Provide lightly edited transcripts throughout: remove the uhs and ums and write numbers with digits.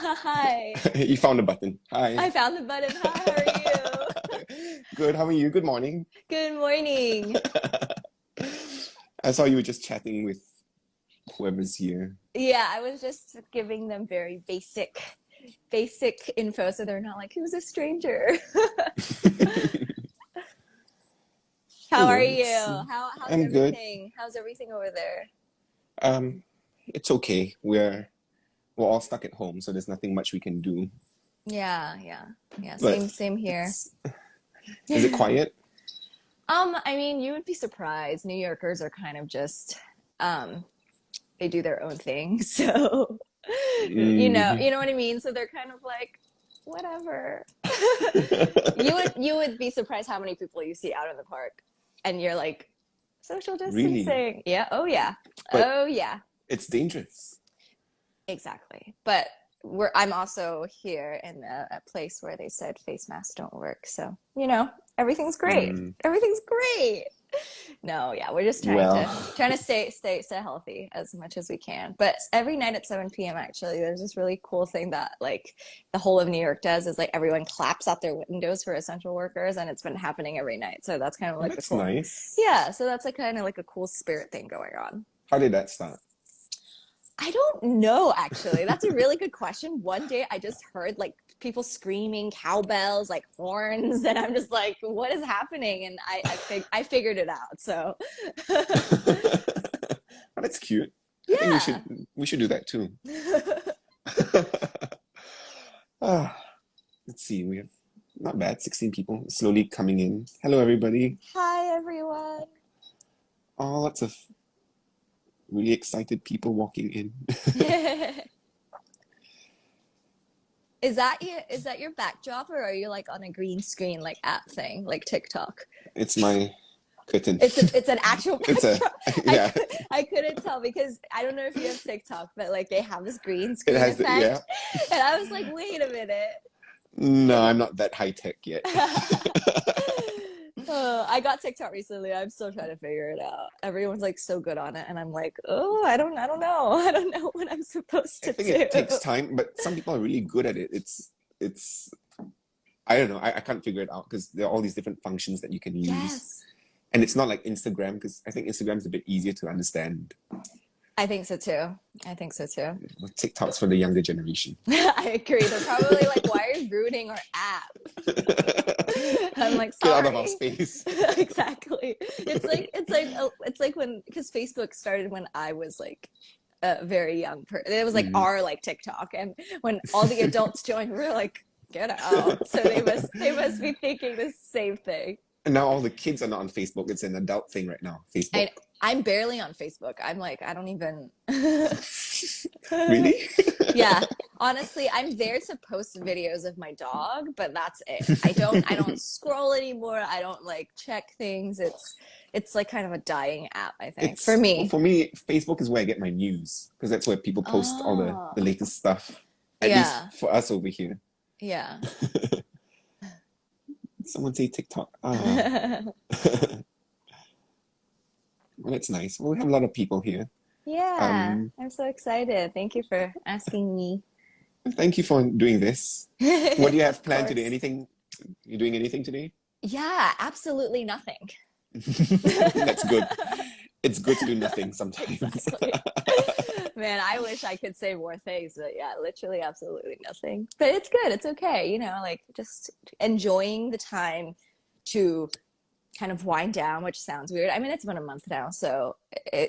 Hi. You found the button. Hi. I found the button. Hi, how are you? Good. How are you? Good morning. Good morning. I saw you were just chatting with whoever's here. Yeah, I was just giving them very basic info so they're not like, who's a stranger? How are Hello. you? How's I'm good. everything? How's everything over there? Um, it's okay. We're all stuck at home, so there's nothing much we can do. Yeah. But Same here. it's is it quiet? I mean, you would be surprised. New Yorkers are kind of just um they do their own thing. So Hmm. you know what I mean? So they're kind of like, whatever. You would be surprised how many people you see out in the park, and you're like, social Really? distancing. Yeah. Oh yeah. But Oh yeah. it's dangerous. Exactly. But I'm also here in a place where they said face masks don't work. So, everything's great. Mm, Everything's great. No, yeah, we're just well, trying to stay healthy as much as we can. But every night at 7 p.m. actually, there's this really cool thing that like the whole of New York does is like everyone claps out their windows for essential workers, and it's been happening every night. So that's kind of like the that's cool. nice. Yeah, so that's like kind of like a cool spirit thing going on. How did that start? I don't know, actually. That's a really good question. One day I just heard like people screaming, cowbells, like horns, and I'm just like, what is happening? And I figured it out. So Oh, that's cute. I think we yeah. should we should do that too. Ah, let's see. We have not bad, 16 people slowly coming in. Hello, everybody. Hi everyone. Oh, lots of really excited people walking in. Is that your backdrop, or are you like on a green screen like app thing, like TikTok? It's my curtain. It's an actual It's a, backdrop. yeah, I couldn't tell because I don't know if you have TikTok, but like they have this green it screen has the, yeah. effect. And I was like, wait a minute. No, I'm not that high tech yet. I got TikTok recently. I'm still trying to figure it out. Everyone's like so good on it, and I'm like, oh, I don't know. I don't know what I'm supposed I to think do. it takes time, but some people are really good at it. It's, I don't know. I can't figure it out because there are all these different functions that you can use. Yes, And it's not like Instagram because I think Instagram's a bit easier to understand. I think so too. I think so too. Well, TikTok's for the younger generation. I agree. They're probably like, why are you ruining our app? I'm like, Get out of our sorry. space. Exactly. It's like when because Facebook started when I was like a very young person. It was like Mhm. our like TikTok, and when all the adults joined, we were like, get out. So they must be thinking the same thing. And now all the kids are not on Facebook. It's an adult thing right now. Facebook. I I'm barely on Facebook. I'm like, I don't even. Really? Yeah, honestly, I'm there to post videos of my dog, but that's it. I don't scroll anymore. I don't like check things. It's like kind of a dying app, I think, for Well, me. for me, Facebook is where I get my news because that's where people post all the Oh, latest stuff. At least yeah, for us over here. yeah. Someone say TikTok. Ah, well, that's nice. Well, we have a lot of people here. Yeah, Um, I'm so excited. Thank you for asking me. Thank you for doing this. What do you have Of planned today? course. Anything? You doing anything today? Yeah, absolutely nothing. That's good. It's good to do nothing sometimes. Exactly. Man, I wish I could say more things, but yeah, literally absolutely nothing. But it's good. It's okay. Like just enjoying the time to kind of wind down, which sounds weird. I mean, it's been a month now, so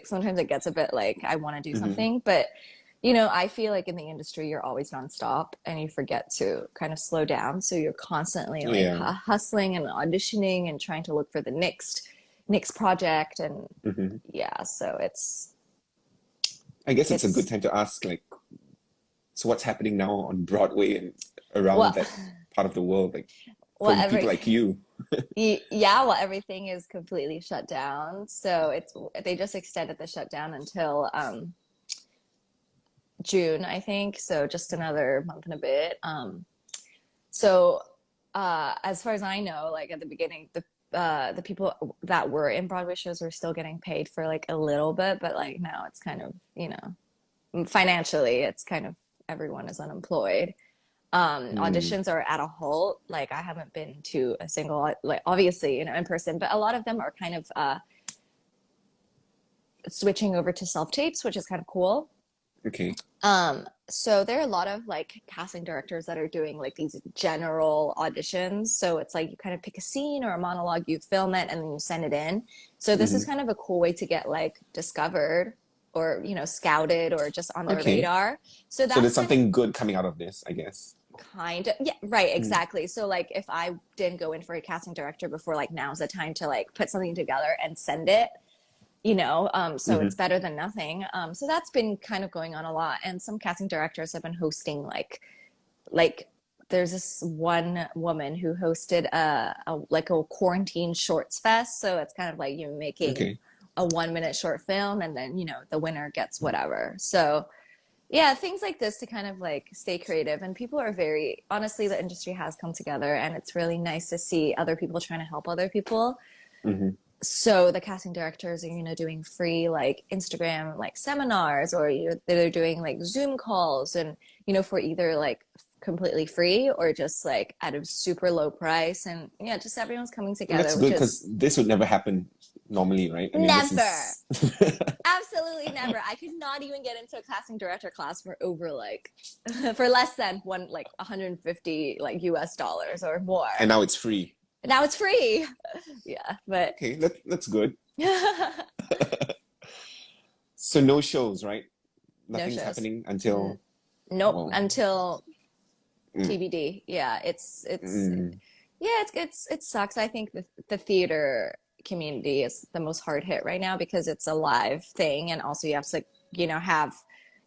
sometimes it gets a bit like I want to do Hmm. something, but I feel like in the industry you're always nonstop and you forget to kind of slow down. So you're constantly like Yeah. hustling and auditioning and trying to look for the next project and Hmm. yeah, so I guess it's a good it's time to ask, like, so what's happening now on Broadway and around well that part of the world, like, well for people like you? yeah, well everything is completely shut down. So they just extended the shutdown until June, I think. So just another month and a bit. So as far as I know, like at the beginning, the people that were in Broadway shows were still getting paid for like a little bit, but like now it's kind of, financially it's kind of everyone is unemployed. Auditions are at a halt. Like I haven't been to a single, like obviously, in person, but a lot of them are kind of switching over to self-tapes, which is kind of cool. Okay. So there are a lot of like casting directors that are doing like these general auditions. So it's like you kind of pick a scene or a monologue, you film it, and then you send it in. So this is kind of a cool way to get like discovered or, scouted or just on their radar. So there's that's something good coming out of this, I guess. kind of, yeah, right, exactly. So like if I didn't go in for a casting director before, like now's the time to like put something together and send it. So it's better than nothing. So that's been kind of going on a lot. And some casting directors have been hosting like there's this one woman who hosted a quarantine shorts fest. So it's kind of like you're making a 1 minute short film and then, the winner gets whatever. So yeah, things like this to kind of like stay creative. And people are honestly, the industry has come together and it's really nice to see other people trying to help other people. So the casting directors are, doing free like Instagram like seminars, or they're doing like Zoom calls, and for either like completely free or just like at a super low price, and yeah, just everyone's coming together. That's good because this would never happen normally, right? I mean, never, absolutely never. I could not even get into a casting director class for over like for less than $150 like US dollars or more. And now it's free. Now it's free. Yeah, but okay, that's good. So no shows, right? Nothing's happening until nope, until TBD. Yeah, it sucks. I think the theater community is the most hard hit right now because it's a live thing, and also you have to have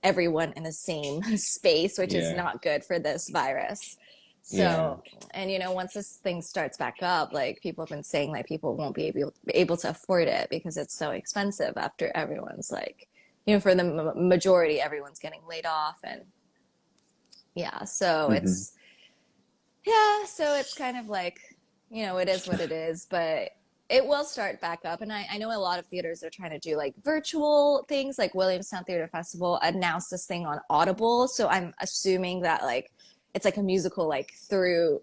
everyone in the same space, which is not good for this virus. So, and once this thing starts back up, like people have been saying, like people won't be able to afford it because it's so expensive after everyone's like, for the majority, everyone's getting laid off, and so it's kind of like, it is what it is, but it will start back up. And I know a lot of theaters are trying to do like virtual things, like Williamstown Theater Festival announced this thing on Audible. So I'm assuming that like, it's like a musical, like through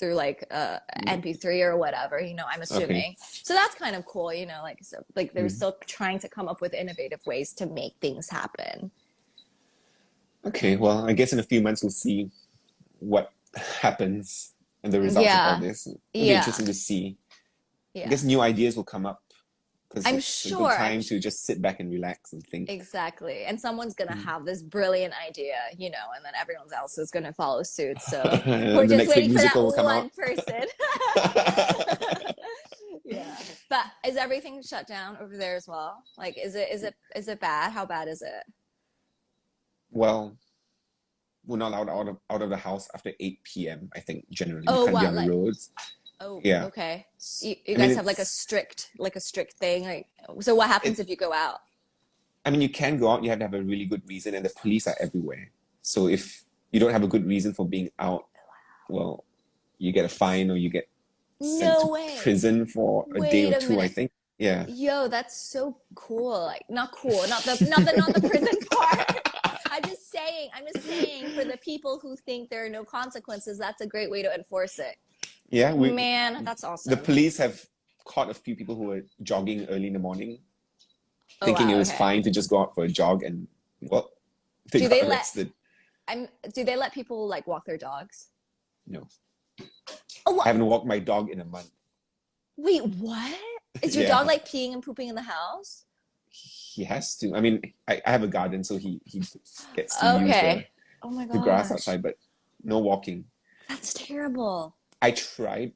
like MP3 or whatever, I'm assuming. So that's kind of cool, like they're still trying to come up with innovative ways to make things happen. Okay, well, I guess in a few months we'll see what happens and the results of all this. It'll be interesting to see. I guess new ideas will come up. Because it's a good time to just sit back and relax and think. Exactly. And someone's going to have this brilliant idea, and then everyone else is going to follow suit. So we're just waiting for that one person. Yeah. But is everything shut down over there as well? Like, is it bad? How bad is it? Well, we're not allowed out of the house after 8 p.m. I think generally. You can't be on the roads. Oh, yeah. Okay. You guys have like a strict thing. Like, so what happens if you go out? I mean, you can go out. You have to have a really good reason, and the police are everywhere. So if you don't have a good reason for being out, well, you get a fine or you get sent to prison for a day or two. I think. Yeah. Yo, that's so cool. Like, not cool. Not the prison part. I'm just saying. For the people who think there are no consequences, that's a great way to enforce it. Yeah, man, that's awesome. The police have caught a few people who were jogging early in the morning, thinking it was fine to just go out for a jog, and they got arrested. Do they let people like walk their dogs? No. Oh, I haven't walked my dog in a month. Wait, what? Is your dog like peeing and pooping in the house? He has to. I mean, I have a garden, so he gets to use the grass outside, but no walking. That's terrible. I tried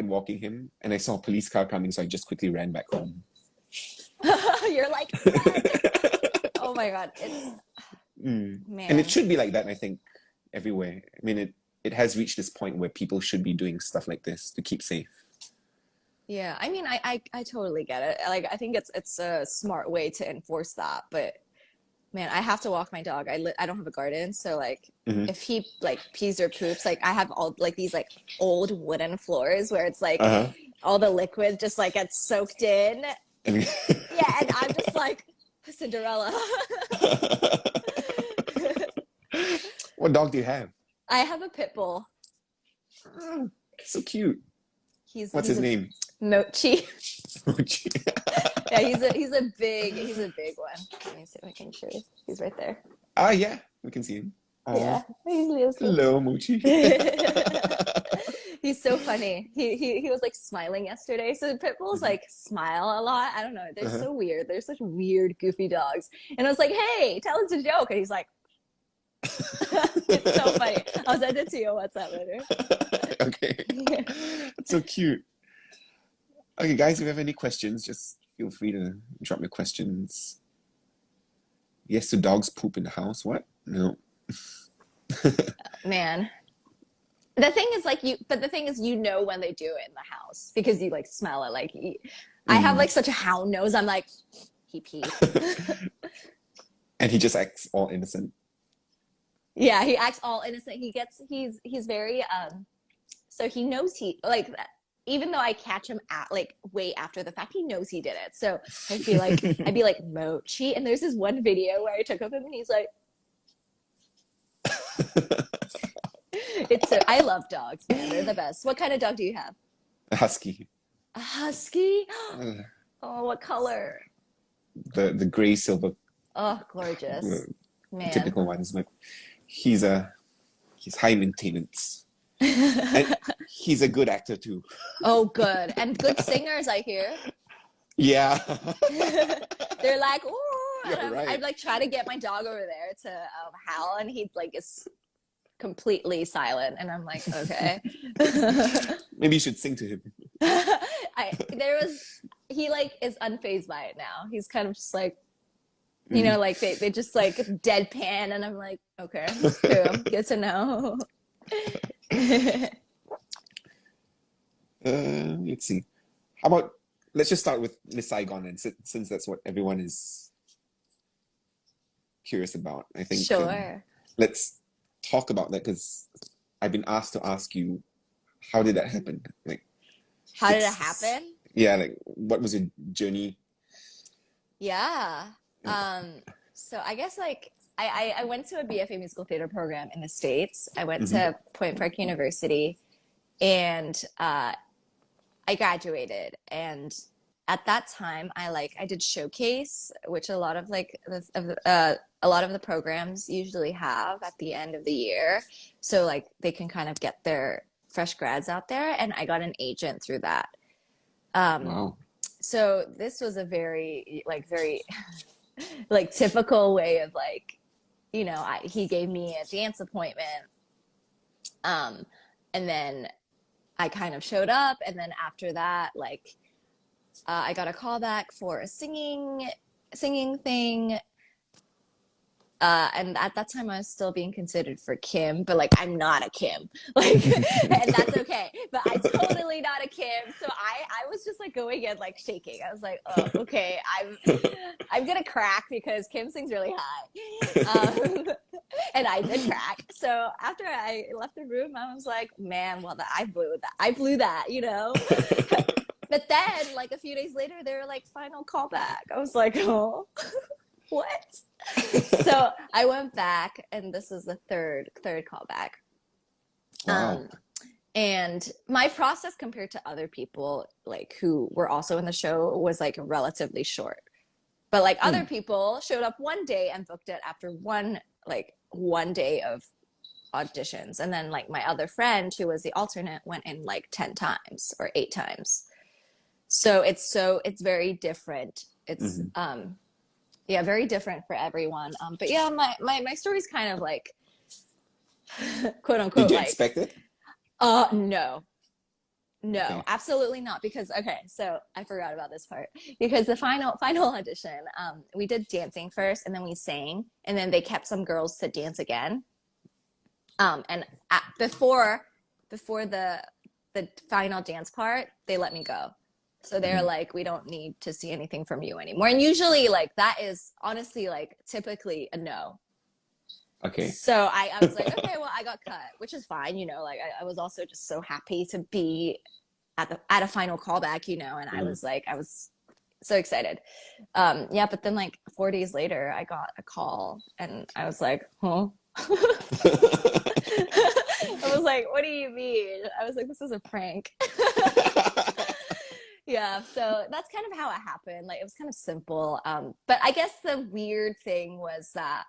walking him, and I saw a police car coming, so I just quickly ran back home. You're like, oh my God. Man. And it should be like that, I think, everywhere. I mean, it has reached this point where people should be doing stuff like this to keep safe. Yeah, I mean, I totally get it. Like, I think it's a smart way to enforce that, but man, I have to walk my dog. I don't have a garden, so like if he like pees or poops, like I have all like these like old wooden floors where it's like all the liquid just like gets soaked in. And I'm just like Cinderella. What dog do you have? I have a pit bull. Oh, so cute. What's He's his name? Mochi. Mochi. Yeah, he's a big one. Let me see if I can show you. He's right there. Yeah, we can see him. Yeah, he's hello, Mochi. He's so funny. He was like smiling yesterday. So pit bulls like smile a lot. I don't know. They're so weird. They're such weird, goofy dogs. And I was like, hey, tell us a joke. And he's like, it's so funny. I'll send it to you on WhatsApp later. Okay. That's so cute. Okay, guys, if you have any questions, just feel free to drop your questions. Yes, do dogs poop in the house? What? No. Man. The thing is you know when they do it in the house because you like smell it. Like I have like such a hound nose. I'm like, he peed. And he just acts all innocent. Yeah, he acts all innocent. He's very so he knows like even though I catch him at like way after the fact, he knows he did it. So I'd be like Mochi, and there's this one video where I took of him and he's like I love dogs, man. They're the best. What kind of dog do you have? A husky. A husky? Oh, what color? The gray silver. Oh, gorgeous. Man. Typical ones, but he's high maintenance. And he's a good actor too. Oh, good. And good singers, I hear. Yeah. They're like, oh, right. I'd like try to get my dog over there to howl, and he like is completely silent, and I'm like, okay. Maybe you should sing to him. He like is unfazed by it now. He's kind of just like, you know, like they just like deadpan, and I'm like, okay, cool, good to know. Let's see. How about let's just start with Miss Saigon, and since that's what everyone is curious about, I think. Sure. Let's talk about that because I've been asked to ask you, how did that happen? Like, how did it happen? Yeah, like what was your journey? Yeah. So I guess like I went to a BFA musical theater program in the States. I went to Point Park University, and I graduated. And at that time, I did showcase, which a lot of the programs usually have at the end of the year, so like they can kind of get their fresh grads out there. And I got an agent through that. Wow. So this was a very like typical way of like, you know, he gave me a dance appointment, and then I kind of showed up, and then after that, like I got a call back for a singing thing. And at that time I was still being considered for Kim, but like I'm not a Kim, like, and that's okay. But I'm totally not a Kim. So I was just like going in like shaking. I was like, oh, okay, I'm gonna crack because Kim sings really high, and I did crack. So after I left the room, I was like, man, well, I blew that, you know. But then like a few days later, they were like, final callback. I was like, oh. What? So I went back, and this is the third callback. Wow. And my process compared to other people like who were also in the show was like relatively short. But like other people showed up one day and booked it after one day of auditions. And then like my other friend who was the alternate went in like 10 times or 8 times. So it's very different. It's yeah, very different for everyone. But yeah, my story's kind of like quote unquote. Did you like, expect it? No, Okay. absolutely not. Because so I forgot about this part. Because the final audition, we did dancing first, and then we sang, and then they kept some girls to dance again. And before the final dance part, they let me go. So they're like, we don't need to see anything from you anymore. And usually like that is honestly like typically a no. Okay. So I was like, okay, well, I got cut, which is fine. You know, like I was also just so happy to be at a final callback, you know, and I was so excited. Yeah, but then like 4 days later, I got a call, and I was like, huh? you mean. I was like, this is a prank. Yeah, so that's kind of how it happened. Like, it was kind of simple. But I guess the weird thing was that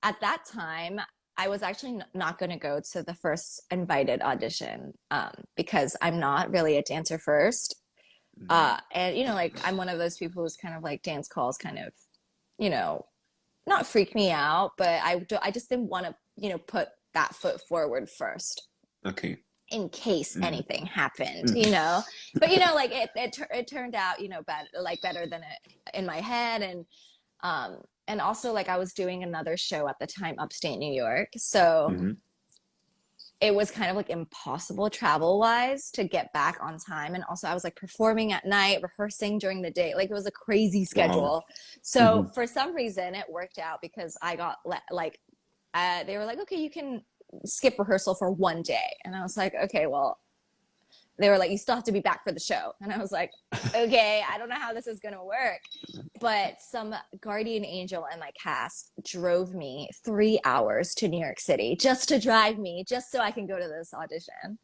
at that time, I was actually not going to go to the first invited audition because I'm not really a dancer first. And, you know, like, I'm one of those people who's kind of like dance calls kind of, you know, not freak me out, but I just didn't want to, you know, put that foot forward first. Okay. In case anything happened, you know. But, you know, like, it turned out, you know, better than it in my head. And also, like, I was doing another show at the time, upstate New York. So it was kind of like impossible travel wise to get back on time. And also I was like performing at night, rehearsing during the day. Like, it was a crazy schedule. Wow. So for some reason it worked out because I got they were like, okay, you can skip rehearsal for one day. And I was like, okay, well, they were like, you still have to be back for the show. And I was like, okay, I don't know how this is going to work. But some guardian angel in my cast drove me 3 hours to New York City just to drive me, just so I can go to this audition.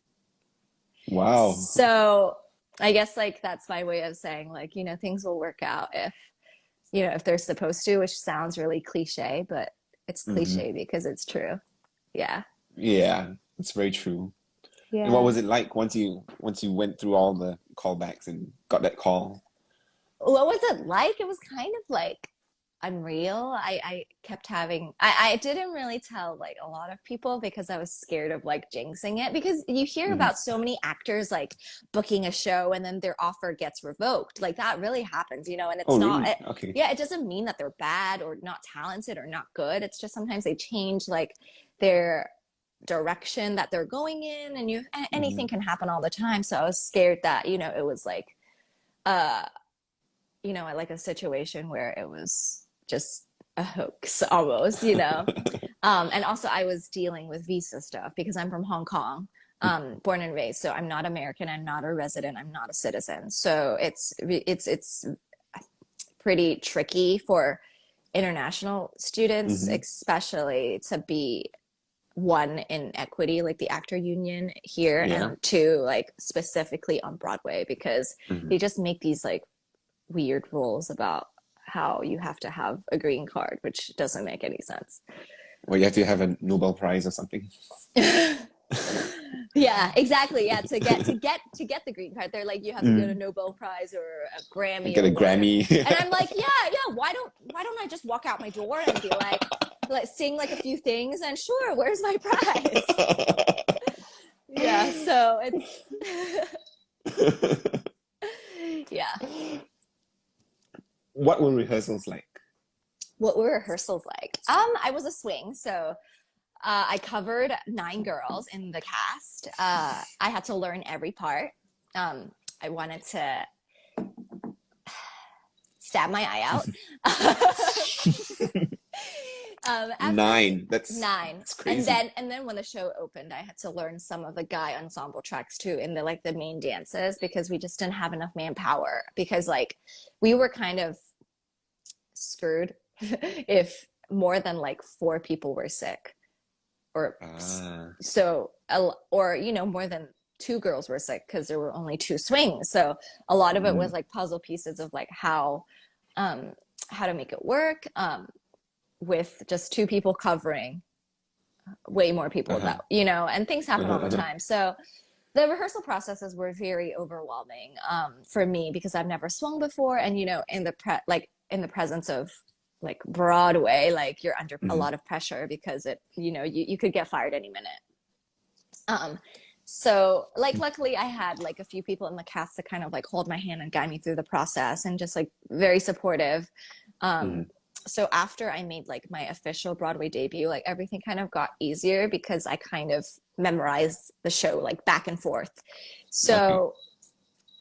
Wow. So I guess, like, that's my way of saying, like, you know, things will work out if, you know, if they're supposed to, which sounds really cliche, but it's cliche because it's true. Yeah. Yeah, it's very true. Yeah. And what was it like once you went through all the callbacks and got that call? What was it like? It was kind of like unreal. I kept having, I didn't really tell like a lot of people because I was scared of like jinxing it, because you hear about so many actors like booking a show and then their offer gets revoked. Like, that really happens, you know, and it's not, really? Okay. Yeah, it doesn't mean that they're bad or not talented or not good. It's just sometimes they change like their direction that they're going in, and anything can happen all the time. So I was scared that, you know, it was like you know, like a situation where it was just a hoax almost, you know. And also I was dealing with visa stuff because I'm from Hong Kong, born and raised. So I'm not American, I'm not a resident, I'm not a citizen. So it's pretty tricky for international students, especially to be one in equity, like the actor union here, and two, like specifically on Broadway, because they just make these like weird rules about how you have to have a green card, which doesn't make any sense. Well, you have to have a Nobel Prize or something. Yeah, exactly. Yeah, to get the green card, they're like, you have to get a Nobel Prize or a Grammy. Get a Grammy. And I'm like, yeah. Why don't I just walk out my door and be like sing like a few things and sure, where's my prize? Yeah, so it's yeah. What were rehearsals like? What were rehearsals like? I was a swing, so I covered 9 girls in the cast. I had to learn every part. I wanted to stab my eye out. 9. That's 9. That's crazy. And then when the show opened, I had to learn some of the guy ensemble tracks too, in the main dances, because we just didn't have enough manpower, because like we were kind of screwed if more than like 4 people were sick, or or you know, more than 2 girls were sick, because there were only 2 swings. So a lot of it was like puzzle pieces of like how to make it work with just 2 people covering way more people that, you know, and things happen all the time. So the rehearsal processes were very overwhelming for me, because I've never swung before, and you know, in the presence of like Broadway, like you're under a lot of pressure, because it, you know, you could get fired any minute. So like luckily I had like a few people in the cast to kind of like hold my hand and guide me through the process, and just like very supportive. So after I made like my official Broadway debut, like everything kind of got easier, because I kind of memorized the show like back and forth. So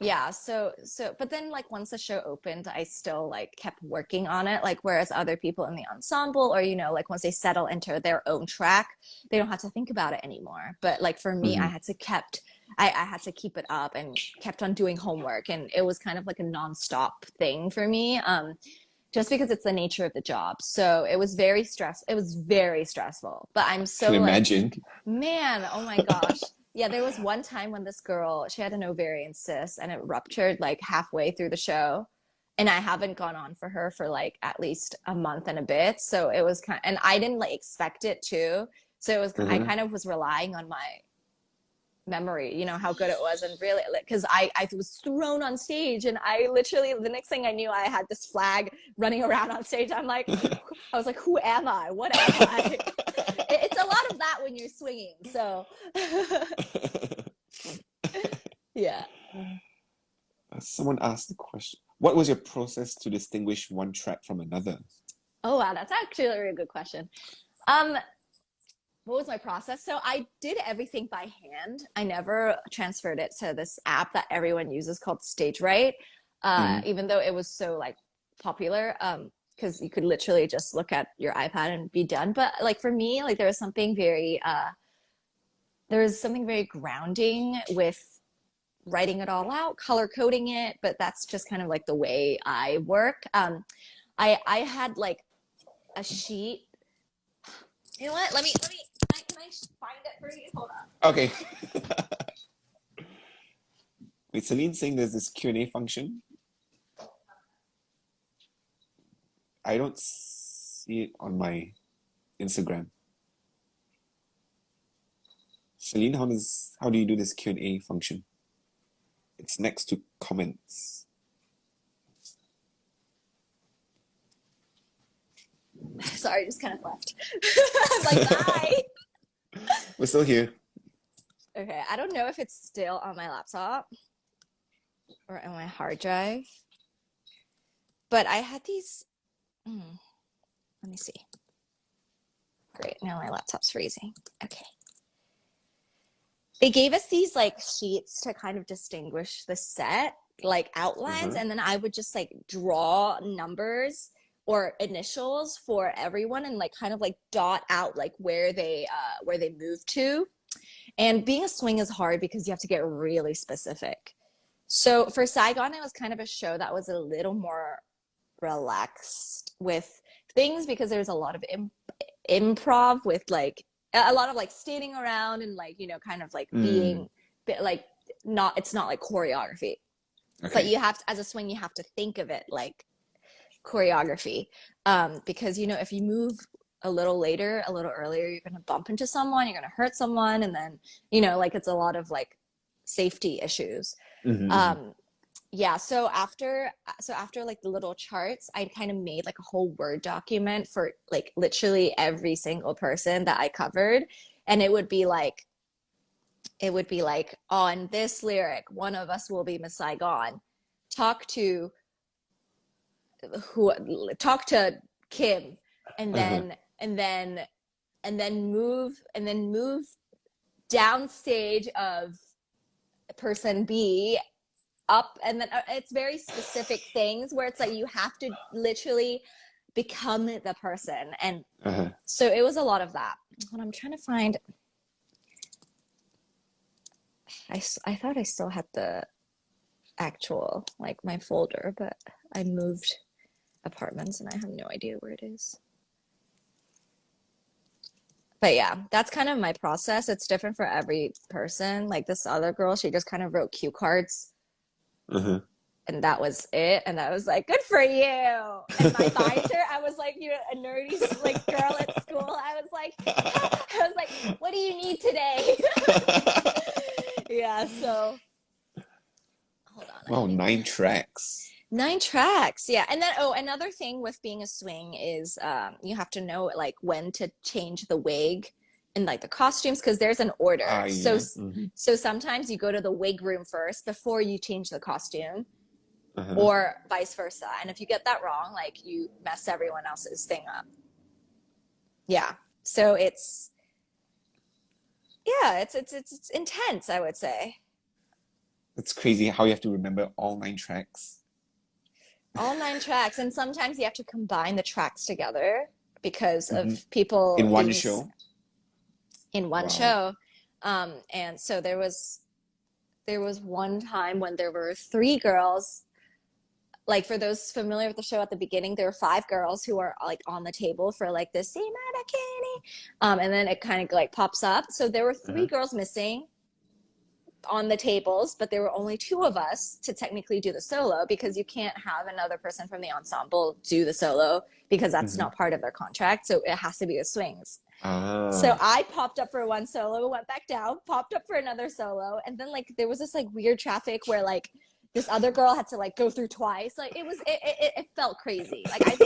yeah, so but then like once the show opened, I still like kept working on it, like whereas other people in the ensemble, or you know, like once they settle into their own track, they don't have to think about it anymore. But like for me, I had to keep it up and kept on doing homework, and it was kind of like a nonstop thing for me. Just because it's the nature of the job. So it was very stressful, but I'm so can like, imagine. man, oh my gosh. there was one time when this girl, she had an ovarian cyst and it ruptured like halfway through the show. And I haven't gone on for her for like at least a month and a bit. So it was and I didn't like expect it to. So it was, I kind of was relying on my memory, you know, how good it was. And really, because I was thrown on stage and I literally, the next thing I knew, I had this flag running around on stage. I was like, who am I? What am I? It's a lot of that when you're swinging. So yeah. Someone asked the question, what was your process to distinguish one track from another? Oh, wow. That's actually a really good question. What was my process? So I did everything by hand. I never transferred it to this app that everyone uses called Stage Right, even though it was so like popular, because you could literally just look at your iPad and be done. But like for me, like there was something very grounding with writing it all out, color coding it. But that's just kind of like the way I work. I had like a sheet. You know what? Can I find it for you? Hold on. Okay. Wait, Celine's saying there's this Q&A function. I don't see it on my Instagram. Celine, how do you do this Q&A function? It's next to comments. Sorry, just kind of left. I'm like, bye. We're still here. Okay, I don't know if it's still on my laptop or on my hard drive, but I had these. Let me see. Great, now my laptop's freezing. Okay. They gave us these like sheets to kind of distinguish the set, like outlines, and then I would just like draw numbers or initials for everyone and like kind of like dot out like where they move to. And being a swing is hard because you have to get really specific. So for Saigon, it was kind of a show that was a little more relaxed with things because there's a lot of improv with like a lot of like standing around and like, you know, kind of like being like it's not like choreography. Okay. But you have to, as a swing, you have to think of it like choreography, because you know, if you move a little later, a little earlier, you're going to bump into someone, you're going to hurt someone, and then, you know, like it's a lot of like safety issues. Yeah, so after like the little charts, I kind of made like a whole Word document for like literally every single person that I covered, and it would be like on this lyric, one of us will be Miss Saigon. Talk to Kim, and then move downstage of person B up, and then it's very specific things where it's like you have to literally become the person, and so it was a lot of that. And I'm trying to find. I thought I still had the actual like my folder, but I moved apartments and I have no idea where it is. But yeah, that's kind of my process. It's different for every person. Like this other girl, she just kind of wrote cue cards. And that was it. And I was like, good for you. And my binder, I was like, you're a nerdy like girl at school. I was like, what do you need today? Yeah, so hold on. Wow, 9 tracks. 9 tracks, yeah. And then another thing with being a swing is you have to know like when to change the wig and like the costumes, because there's an order. So sometimes you go to the wig room first before you change the costume, or vice versa. And if you get that wrong, like you mess everyone else's thing up. Yeah. So it's intense, I would say. It's crazy how you have to remember all 9 tracks. All 9 tracks, and sometimes you have to combine the tracks together because of people in one show. In one show, and so there was one time when there were 3 girls. Like for those familiar with the show at the beginning, there were 5 girls who are like on the table for like this and then it kind of like pops up. So there were 3 girls missing, on the tables, but there were only 2 of us to technically do the solo, because you can't have another person from the ensemble do the solo because that's not part of their contract. So it has to be the swings. So I popped up for one solo, went back down, popped up for another solo, and then like there was this like weird traffic where like this other girl had to like go through twice. Like it felt crazy. Like I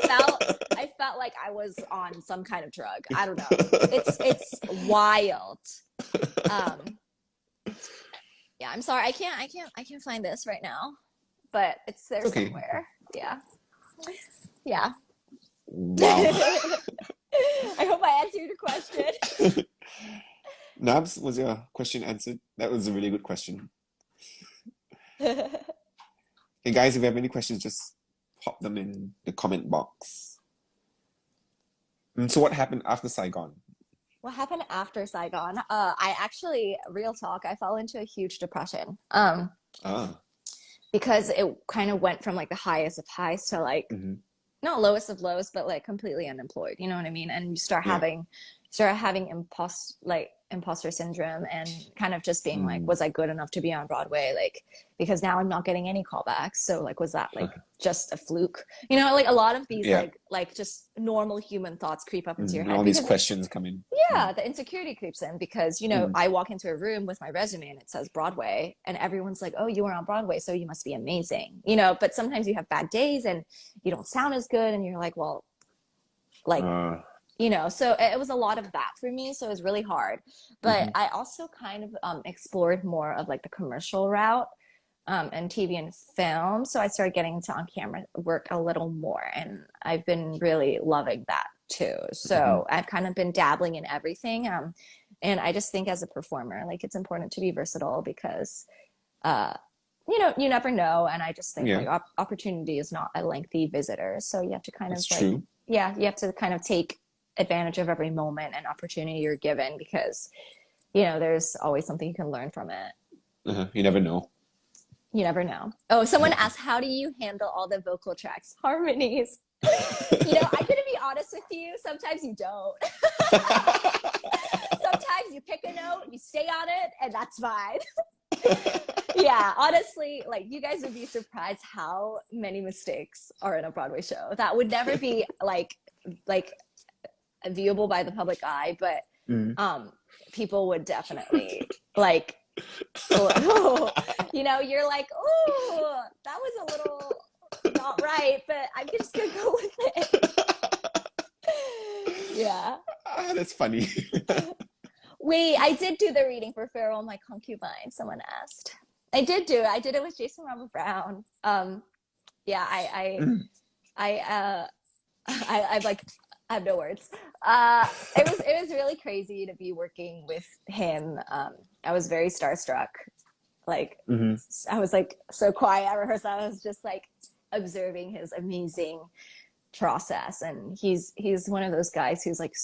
felt like I was on some kind of drug. I don't know. It's wild. Yeah, I'm sorry. I can't find this right now, but it's there somewhere. Yeah. Yeah. Wow. I hope I answered your question. Nabs, was your question answered? That was a really good question. Hey guys, if you have any questions, just pop them in the comment box. So what happened after Saigon? What happened after Saigon? I actually, real talk, I fell into a huge depression. Because it kind of went from like the highest of highs to like not lowest of lows, but like completely unemployed. You know what I mean? And you start having imposter syndrome, and kind of just being like, was I good enough to be on Broadway? Like, because now I'm not getting any callbacks. So like, was that like just a fluke? You know, like a lot of these like just normal human thoughts creep up into your head. All these questions come in. Yeah, the insecurity creeps in because, you know, I walk into a room with my resume and it says Broadway, and everyone's like, oh, you were on Broadway, so you must be amazing. You know, but sometimes you have bad days and you don't sound as good, and you're like, well, like, you know, so it was a lot of that for me. So it was really hard. But I also kind of explored more of like the commercial route and TV and film. So I started getting into on-camera work a little more, and I've been really loving that too. So I've kind of been dabbling in everything. And I just think as a performer, like it's important to be versatile because, you know, you never know. And I just think like opportunity is not a lengthy visitor. So you have to kind of like, you have to kind of take advantage of every moment and opportunity you're given, because, you know, there's always something you can learn from it. You never know. You never know. Oh, someone asked, how do you handle all the vocal tracks? Harmonies. You know, I'm going to be honest with you. Sometimes you don't. Sometimes you pick a note, you stay on it, and that's fine. Yeah, honestly, like you guys would be surprised how many mistakes are in a Broadway show. That would never be like viewable by the public eye, but people would definitely like, you know, you're like, oh, that was a little not right, but I'm just gonna go with it. Yeah. That's funny. Wait, I did do the reading for Pharaoh, My Concubine, someone asked. I did do it. I did it with Jason Robert Brown. Yeah, I've like, I have no words. It was really crazy to be working with him. I was very starstruck. Like, I was like so quiet at rehearsal. I was just like observing his amazing process. And he's one of those guys who's like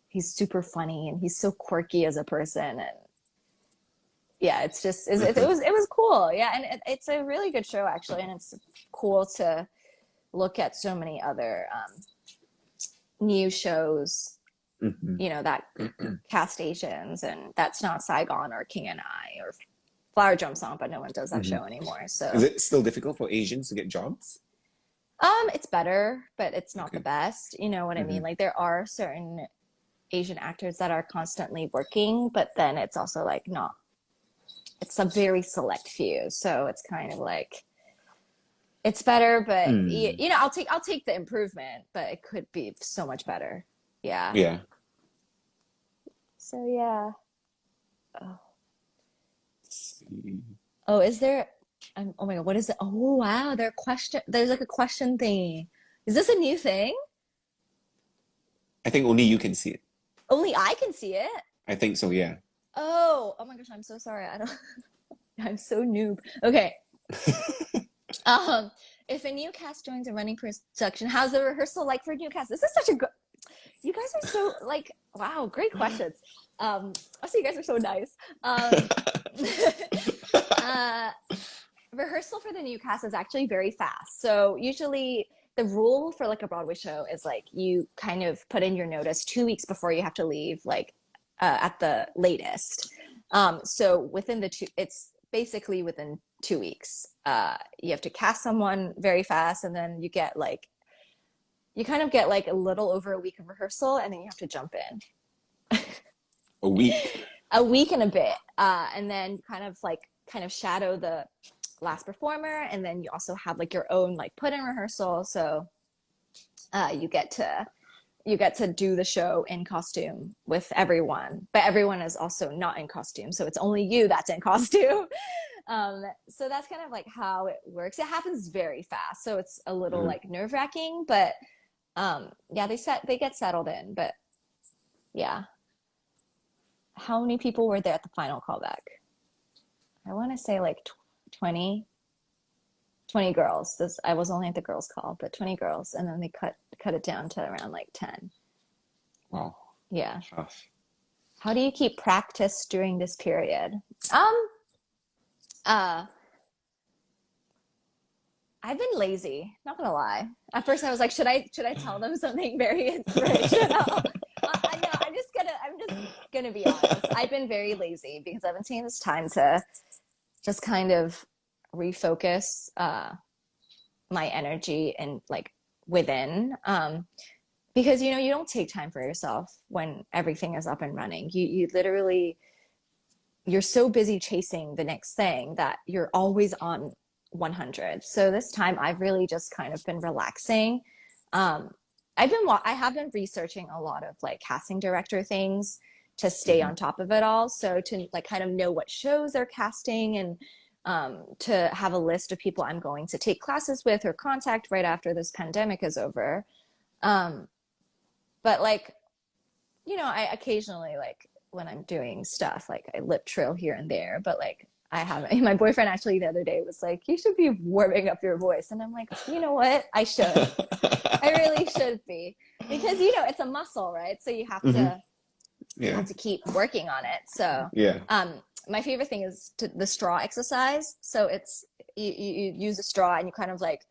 he's super funny, and he's so quirky as a person. And yeah, it was cool. Yeah. And it's a really good show actually. And it's cool to look at so many other, new shows, you know, that cast Asians, and that's not Saigon or King and I or Flower Drum Song, but no one does that show anymore. So is it still difficult for Asians to get jobs? It's better, but it's not the best. You know what I mean? Like there are certain Asian actors that are constantly working, but then it's also like it's a very select few. So it's kind of like, it's better, but you know, I'll take the improvement, but it could be so much better. Yeah. Yeah. So yeah. Oh, is there? Oh my God, what is it? Oh wow, there's like a question thing. Is this a new thing? I think only you can see it. Only I can see it? I think so, yeah. Oh my gosh, I'm so sorry. I'm so noob. Okay. If a new cast joins a running production, how's the rehearsal like for a new cast? This is such a good. You guys are so like, wow, great questions. Also, you guys are so nice. Rehearsal for the new cast is actually very fast. So usually the rule for like a Broadway show is like you kind of put in your notice 2 weeks before you have to leave, like at the latest. So within it's basically within 2 weeks. You have to cast someone very fast, and then you kind of get like a little over a week of rehearsal, and then you have to jump in. A week? A week and a bit. And then kind of shadow the last performer, and then you also have like your own like put in rehearsal. So you get to do the show in costume with everyone, but everyone is also not in costume, so it's only you that's in costume. So that's kind of like how it works. It happens very fast, so it's a little like nerve-wracking, but yeah, they get settled in. But yeah, how many people were there at the final callback? I want to say like 20 girls. I was only at the girls call, but 20 girls, and then they cut it down to around like 10. Wow. Yeah. Tough. How do you keep practice during this period? I've been lazy, not gonna lie. At first I was like, should I tell them something very inspirational? No, I'm just gonna be honest. I've been very lazy because I've been taking this time to just kind of refocus my energy and like within, because you don't take time for yourself when everything is up and running. You literally, you're so busy chasing the next thing that you're always on 100. So this time I've really just kind of been relaxing. I have been researching a lot of like casting director things to stay on top of it all. So to like kind of know what shows they're casting, and to have a list of people I'm going to take classes with or contact right after this pandemic is over. But like, I occasionally, like when I'm doing stuff, like I lip trill here and there, but like I haven't. My boyfriend actually the other day was like, you should be warming up your voice. And I'm like, you know what? I should. I really should be. Because, it's a muscle, right? So you have to you have to keep working on it. So my favorite thing is the straw exercise. So it's you use a straw and you kind of like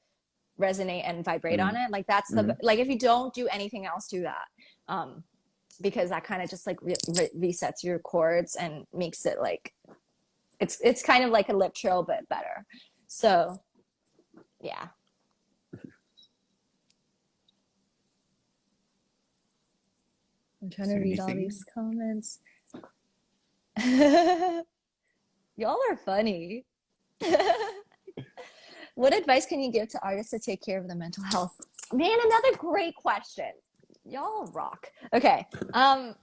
resonate and vibrate on it. Like that's like if you don't do anything else, do that, because that kind of just like resets your chords and makes it like it's kind of like a lip trill but better. So yeah. I'm trying to read all these comments. Y'all are funny. What advice can you give to artists to take care of their mental health? Man, another great question. Y'all rock. Okay. What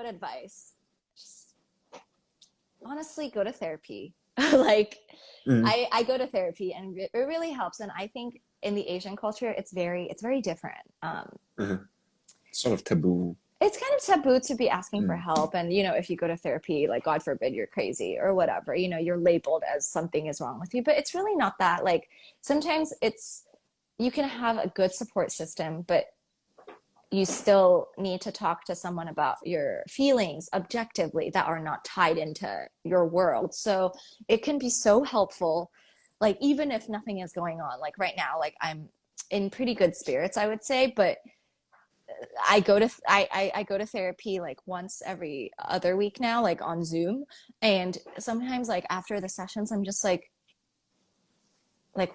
advice? Just, honestly, go to therapy. Like, I go to therapy and it really helps. And I think in the Asian culture, it's very different. Sort of taboo. It's kind of taboo to be asking for help. And, if you go to therapy, like, God forbid you're crazy or whatever, you're labeled as something is wrong with you. But it's really not that. Like, sometimes you can have a good support system, but you still need to talk to someone about your feelings objectively that are not tied into your world. So it can be so helpful, like, even if nothing is going on. Like right now, like I'm in pretty good spirits, I would say, but I go to therapy like once every other week now, like on Zoom. And sometimes like after the sessions, I'm just like,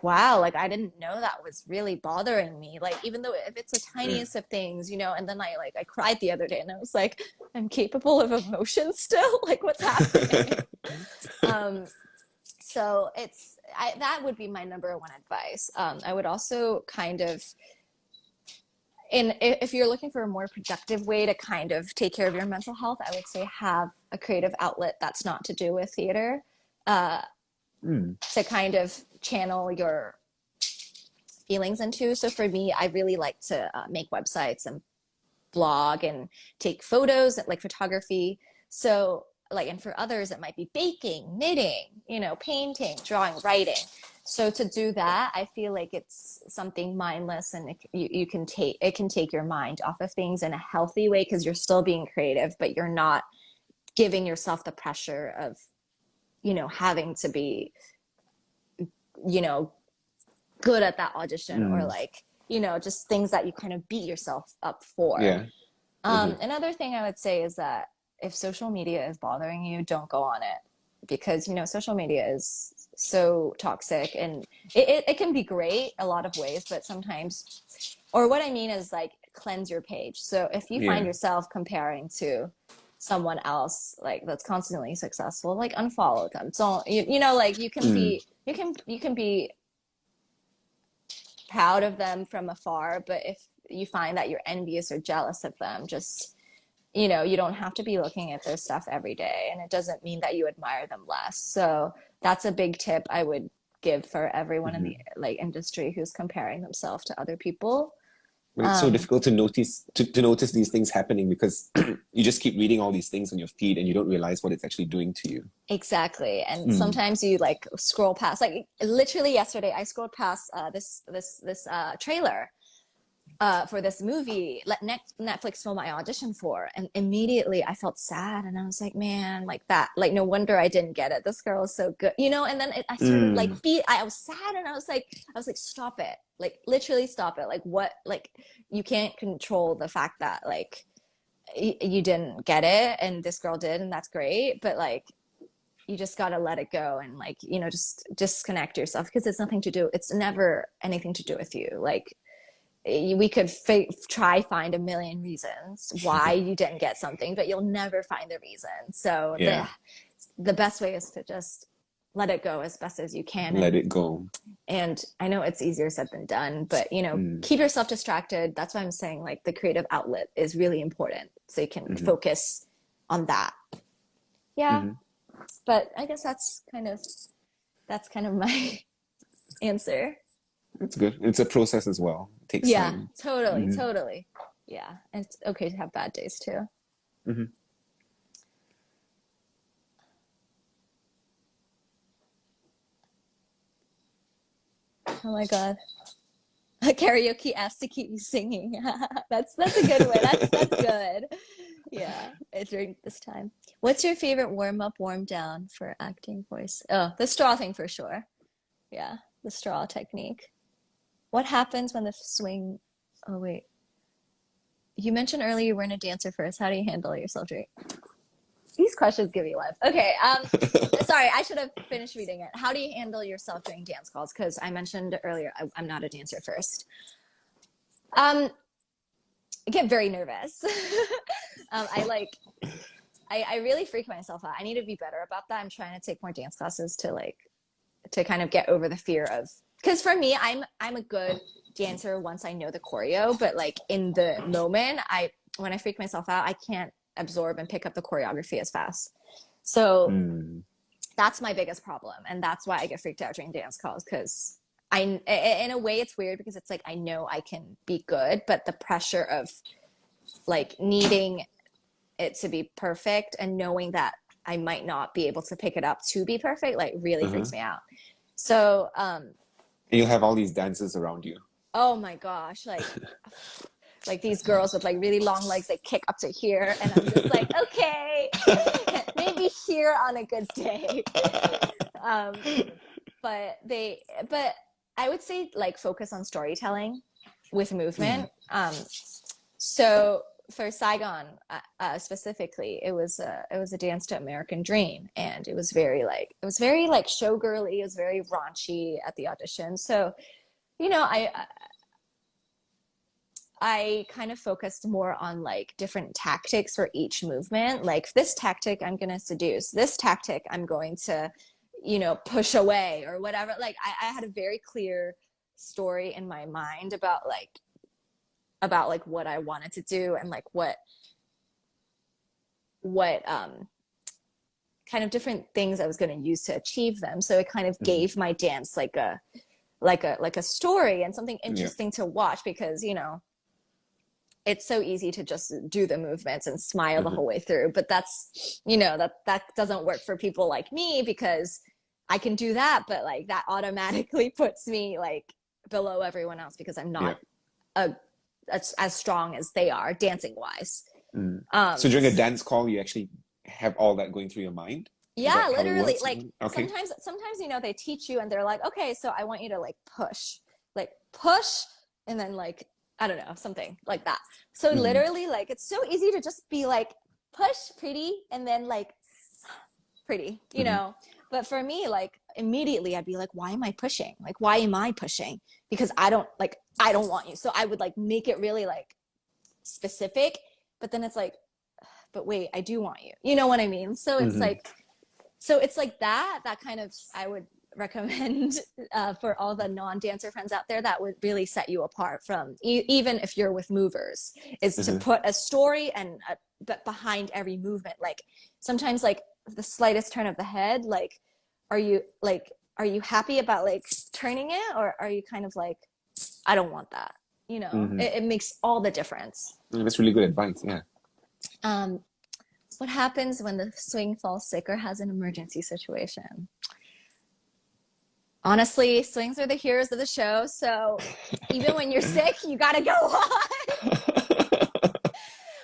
wow, like I didn't know that was really bothering me. Like, even though if it's the tiniest of things, and then I cried the other day and I was like, I'm capable of emotion still. Like, what's happening? So that would be my number one advice. I would also kind of, if you're looking for a more productive way to kind of take care of your mental health, I would say have a creative outlet that's not to do with theater, to kind of channel your feelings into. So for me, I really like to make websites and blog and take photos, like photography. So like, and for others, it might be baking, knitting, painting, drawing, writing. So to do that, I feel like it's something mindless, and it can take your mind off of things in a healthy way, because you're still being creative, but you're not giving yourself the pressure of, having to be, good at that audition, or like, just things that you kind of beat yourself up for. Yeah. Another thing I would say is that if social media is bothering you, don't go on it, because social media is so toxic, and it can be great a lot of ways, but sometimes, or what I mean is like cleanse your page. So if you find yourself comparing to someone else like that's constantly successful, like unfollow them. So like you can be proud of them from afar, but if you find that you're envious or jealous of them, just you don't have to be looking at their stuff every day, and it doesn't mean that you admire them less. So that's a big tip I would give for everyone in the like industry who's comparing themselves to other people. But it's so difficult to notice these things happening, because you just keep reading all these things on your feed and you don't realize what it's actually doing to you. Exactly. And sometimes you like scroll past, like literally yesterday I scrolled past this trailer for this movie Netflix filmed my audition for, and immediately I felt sad, and I was like, man, like that, like no wonder I didn't get it. This girl is so good, and then I started I was sad, and I was like stop it, like literally stop it. Like what, like you can't control the fact that like you didn't get it and this girl did, and that's great, but like you just got to let it go, and like just disconnect yourself, because it's never anything to do with you. Like we could find a million reasons why you didn't get something, but you'll never find the reason. So the best way is to just let it go as best as you can. Let it go. And I know it's easier said than done, but keep yourself distracted. That's why I'm saying like the creative outlet is really important, so you can focus on that. But I guess that's kind of my answer. It's good. It's a process as well. It takes time. Totally. Yeah. And it's okay to have bad days too. Oh my God. Karaoke asked to keep you singing. That's a good one. That's good. Yeah. During this time. What's your favorite warm up, warm down for acting voice? Oh, the straw thing for sure. Yeah. The straw technique. What happens when the swing? Oh, wait. You mentioned earlier you weren't a dancer first. How do you handle yourself during? These questions give me life. Okay. Sorry, I should have finished reading it. How do you handle yourself during dance calls? Because I mentioned earlier, I'm not a dancer first. I get very nervous. I really freak myself out. I need to be better about that. I'm trying to take more dance classes to kind of get over the fear of. Because for me, I'm a good dancer once I know the choreo, but like in the moment, when I freak myself out, I can't absorb and pick up the choreography as fast. So that's my biggest problem, and that's why I get freaked out during dance calls. Because in a way, it's weird because it's like I know I can be good, but the pressure of like needing it to be perfect and knowing that I might not be able to pick it up to be perfect, like really freaks me out. So you'll have all these dancers around you. Oh my gosh, like these girls with like really long legs, they kick up to here, and I'm just like, okay, maybe here on a good day. But I would say like focus on storytelling with movement. So for Saigon specifically, it was a dance to American Dream, and it was very like showgirly. It was very raunchy at the audition. So, I kind of focused more on like different tactics for each movement. Like this tactic, I'm going to seduce. This tactic, I'm going to, push away or whatever. Like I had a very clear story in my mind about what I wanted to do, and like what kind of different things I was going to use to achieve them. So it kind of gave my dance like a story and something interesting to watch, because it's so easy to just do the movements and smile the whole way through, but that's that doesn't work for people like me, because I can do that, but like that automatically puts me like below everyone else, because I'm not as strong as they are dancing wise. So during a dance call, you actually have all that going through your mind? Yeah, literally. Like sometimes they teach you and they're like, okay, so I want you to like push, and then like I don't know, something like that. So literally, like it's so easy to just be like push pretty and then like pretty, you know. But for me, like immediately I'd be like, why am I pushing? Like, why am I pushing? Because I don't want you. So I would like make it really like specific, but then it's like, but wait, I do want you. You know what I mean? So it's like, that kind of, I would recommend for all the non-dancer friends out there, that would really set you apart from even if you're with movers, is to put a story and but behind every movement. Like sometimes like the slightest turn of the head, like are you happy about like turning it, or are you kind of like, I don't want that, you know? It makes all the difference. That's really good advice. Yeah. What happens when the swing falls sick or has an emergency situation? Honestly, swings are the heroes of the show. So even when you're sick, you got to go on.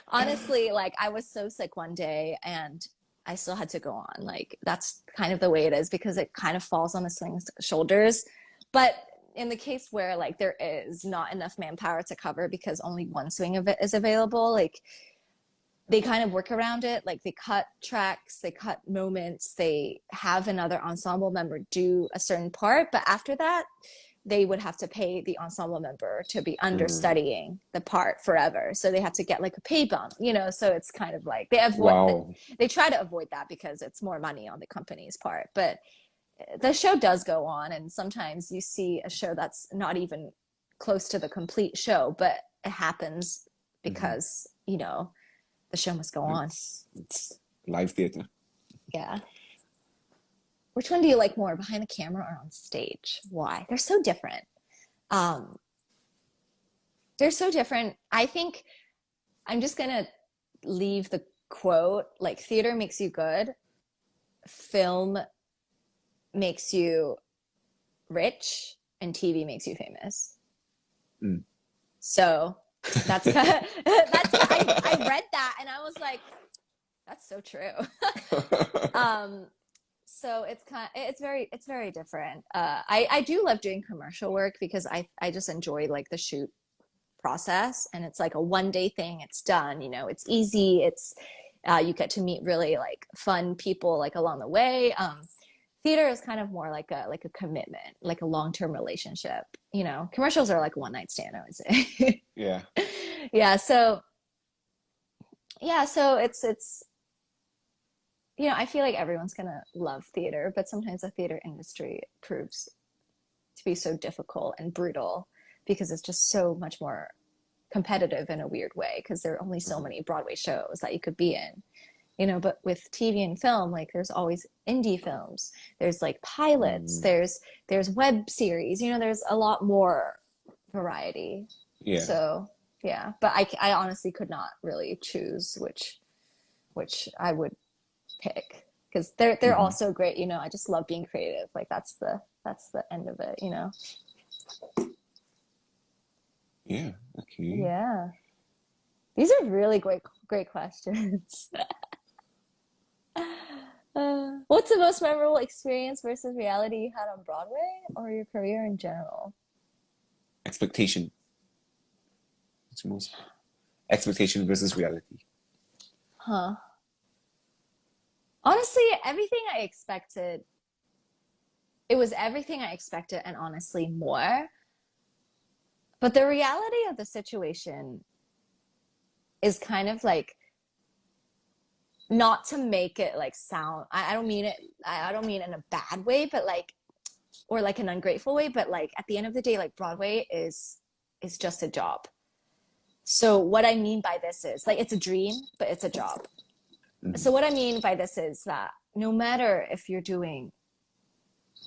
Honestly, like I was so sick one day and I still had to go on. Like that's kind of the way it is, because it kind of falls on the swing's shoulders. But in the case where like there is not enough manpower to cover because only one swing of it is available, like they kind of work around it. Like they cut tracks, they cut moments, they have another ensemble member do a certain part, but after that they would have to pay the ensemble member to be understudying the part forever. So they have to get like a pay bump, you know. So it's kind of like they try to avoid that because it's more money on the company's part. But the show does go on, and sometimes you see a show that's not even close to the complete show, but it happens because you know, the show must go on. It's live theater. Yeah. Which one do you like more, behind the camera or on stage? Why? They're so different. They're so different. I think I'm just going to leave the quote, like theater makes you good, film makes you rich, and TV makes you famous. So that's I read that and I was like, that's so true. So it's very different. I do love doing commercial work because I just enjoy like the shoot process, and it's like a one-day thing. It's done, you know, it's easy. It's you get to meet really like fun people like along the way. Theater is kind of more like a commitment, like a long-term relationship, you know. Commercials are like a one-night stand, I would say. Yeah. So it's you know, I feel like everyone's gonna love theater, but sometimes the theater industry proves to be so difficult and brutal because it's just so much more competitive in a weird way, because there are only so many Broadway shows that you could be in, you know. But with TV and film, like there's always indie films, there's like pilots, there's web series, you know, there's a lot more variety. Yeah. So yeah, but I honestly could not really choose which I would pick, because they're all so great, you know. I just love being creative. Like that's the end of it, you know. Yeah. Okay. Yeah, these are really great questions. What's the most memorable experience versus reality you had on Broadway or your career in general? Expectation. It's most expectation versus reality. Honestly, everything I expected. It was everything I expected, and honestly more. But the reality of the situation is kind of like, not to make it like sound, I don't mean it in a bad way, but like, or like an ungrateful way, but like at the end of the day, like Broadway is just a job. So what I mean by this is like, it's a dream, but it's a job. So what I mean by this is that no matter if you're doing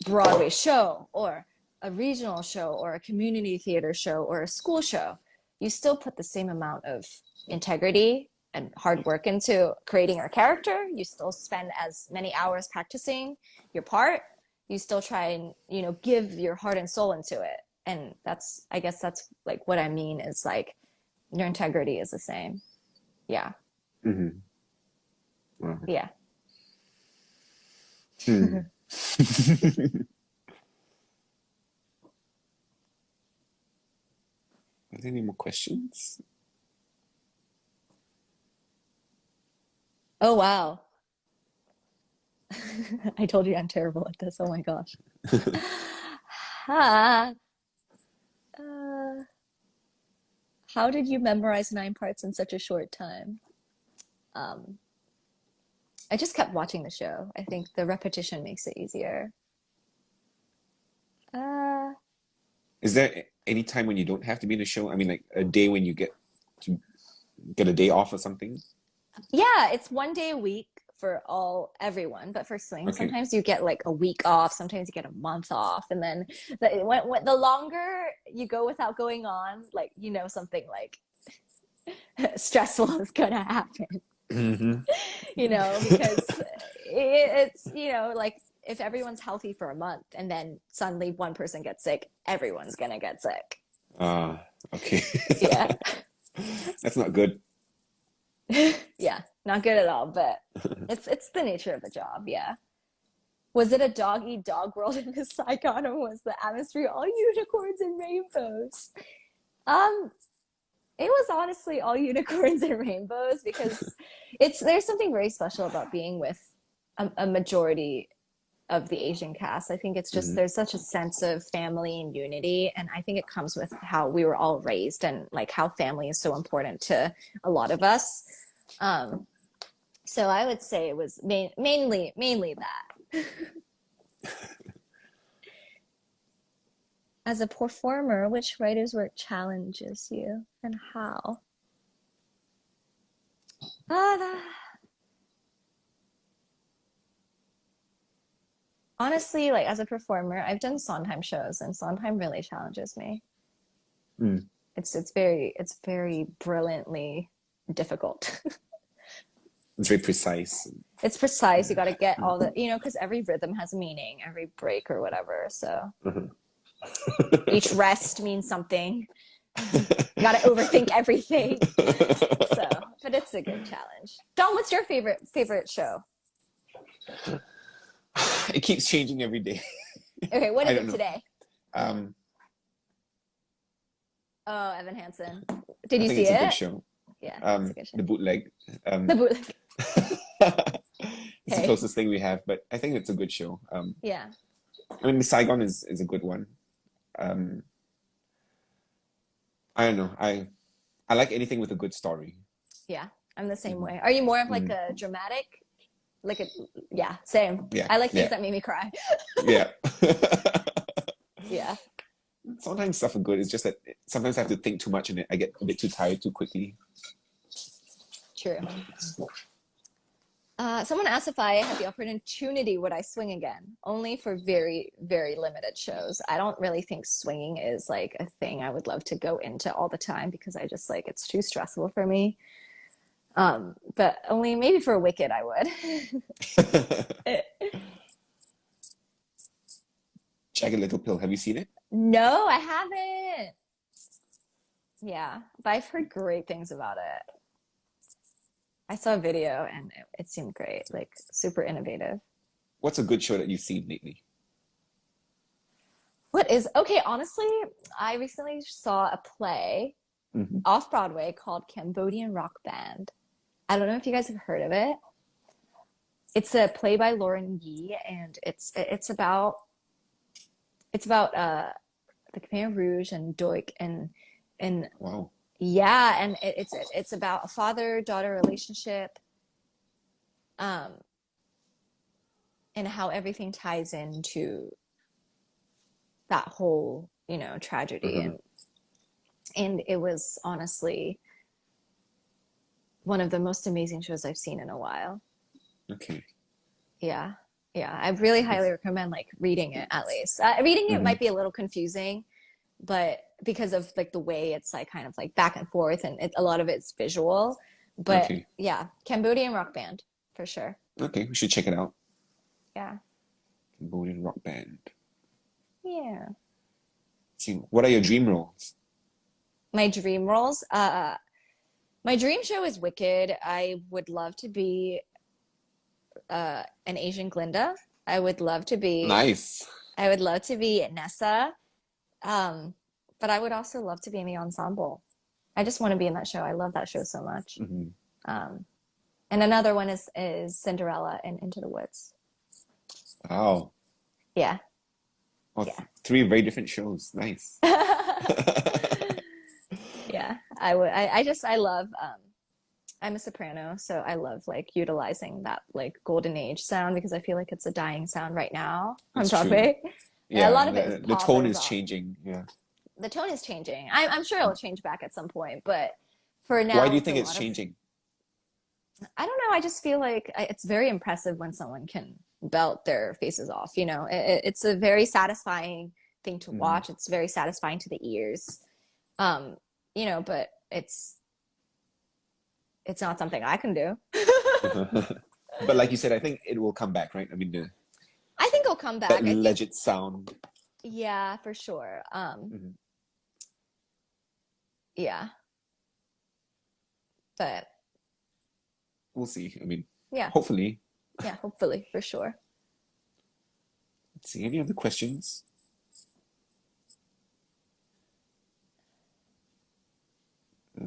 Broadway show or a regional show or a community theater show or a school show, you still put the same amount of integrity and hard work into creating your character. You still spend as many hours practicing your part. You still try and, you know, give your heart and soul into it. And I guess that's like what I mean is like, your integrity is the same. Yeah. Wow. Yeah. Are there any more questions? Oh wow. I told you I'm terrible at this. Oh my gosh. Ha. Uh, how did you memorize 9 parts in such a short time? Um, I just kept watching the show. I think the repetition makes it easier. Uh, Is there any time when you don't have to be in the show? I mean, like a day when you to get a day off or something? yeah, it's 1 day a week for everyone, but for swing, Okay. sometimes you get like a week off, sometimes you get a month off, and then the longer you go without going on, like something like stressful is gonna happen. Hmm. Because it's like if everyone's healthy for a month and then suddenly one person gets sick, everyone's gonna get sick. Okay. Yeah. That's not good. Yeah, not good at all, but it's the nature of the job. Yeah. Was it a dog eat dog world in Miss Saigon, or was the atmosphere all unicorns and rainbows? um it was honestly all unicorns and rainbows, because there's something very special about being with a majority of the Asian cast. I think it's just Hmm. there's such a sense of family and unity, and I think it comes with how we were all raised, and like how family is so important to a lot of us. Um, so I would say it was mainly that. As a performer, which writer's work challenges you and how? Ah, honestly, like as a performer, I've done Sondheim shows, and Sondheim really challenges me. Mm. It's very brilliantly difficult. It's very precise. It's precise. You Yeah. got to get all the, because every rhythm has a meaning, every break or whatever. So Mhm. each rest means something. You got to overthink everything. So, but it's a good challenge. Don, what's your favorite show? It keeps changing every day. Okay, what I is don't it know. today? Um, Oh, Evan Hansen. Did I you think see it's a good it? show. Yeah, it's a good show. The bootleg. The bootleg. It's the Okay. closest thing we have, but I think it's a good show. Yeah. I mean, Miss Saigon is a good one. Um, I don't know. I like anything with a good story. Yeah. I'm the same Hmm. way. Are you more of like Hmm. a dramatic? Like a, yeah, same. Yeah, I like things yeah, that make me cry. yeah. Yeah. Sometimes stuff are good. It's just that sometimes I have to think too much and I get a bit too tired too quickly. True. Someone asked if I had the opportunity, would I swing again? Only for very, very limited shows. I don't really think swinging is like a thing I would love to go into all the time, because I just like it's too stressful for me. But only maybe for Wicked I would. Jagged Little Pill. Have you seen it? No, I haven't. Yeah, but I've heard great things about it. I saw a video and it seemed great, like super innovative. What's a good show that you've seen lately? Okay, honestly, I recently saw a play Hmm. off Broadway called Cambodian Rock Band. I don't know if you guys have heard of it. It's a play by Lauren Yee, and it's about the Khmer Rouge and Doik, and Wow. yeah, and it's about a father-daughter relationship, um, and how everything ties into that whole, tragedy, Hmm. and it was honestly one of the most amazing shows I've seen in a while. Okay. Yeah. Yeah. I really highly recommend like reading it at least. Reading it Hmm. might be a little confusing, but because of like the way it's like kind of like back and forth, and a lot of it's visual. But Okay. yeah, Cambodian Rock Band for sure. Okay. We should check it out. Yeah. Cambodian rock band. Yeah. See, what are your dream roles? My dream roles. My dream show is Wicked. I would love to be an Asian Glinda. I would love to be Nice. I would love to be Nessa. Um, but I would also love to be in the ensemble. I just want to be in that show. I love that show so much. Hmm. Um, And another one is Cinderella and Into the Woods. Wow. Yeah. Oh, yeah. 3 very different shows. Nice. Yeah. I love I'm a soprano, so I love like utilizing that like golden age sound because I feel like it's a dying sound right now on Broadway. Yeah, a lot of it the tone is changing. Yeah. The tone is changing. I'm sure it'll change back at some point, but for now, why do you think it's changing? I don't know. I just feel like it's very impressive when someone can belt their faces off. You know, it's a very satisfying thing to watch. It's very satisfying to the ears. You know, but it's not something I can do. But like you said, I think it will come back, right? I mean, I think it'll come back. That legit sound. Yeah, for sure. Yeah. But we'll see. I mean, yeah. Hopefully. Yeah, hopefully, for sure. Let's see. Any other questions? I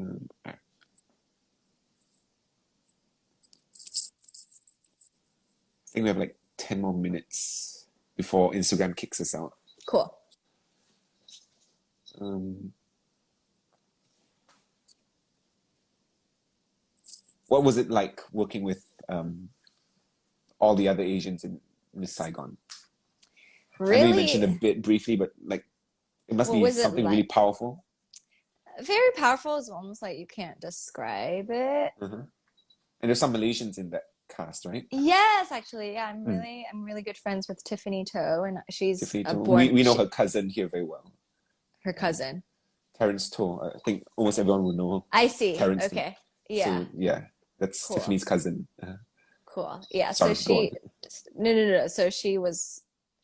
think we have like 10 more minutes before Instagram kicks us out. Cool. What was it like working with all the other Asians in Miss Saigon? Really? I know you mentioned a bit briefly, but like it must be something really powerful. Very powerful is almost like you can't describe it. And there's some Malaysians in that cast, right? Yes, actually, yeah. I'm really good friends with Tiffany To, and she's we know her cousin here very well. Her cousin, Terrence To. I think almost everyone will know. I see. Terrence okay. Yeah. So, yeah, that's cool. Tiffany's cousin. Cool. Yeah. Sorry, so no. So she was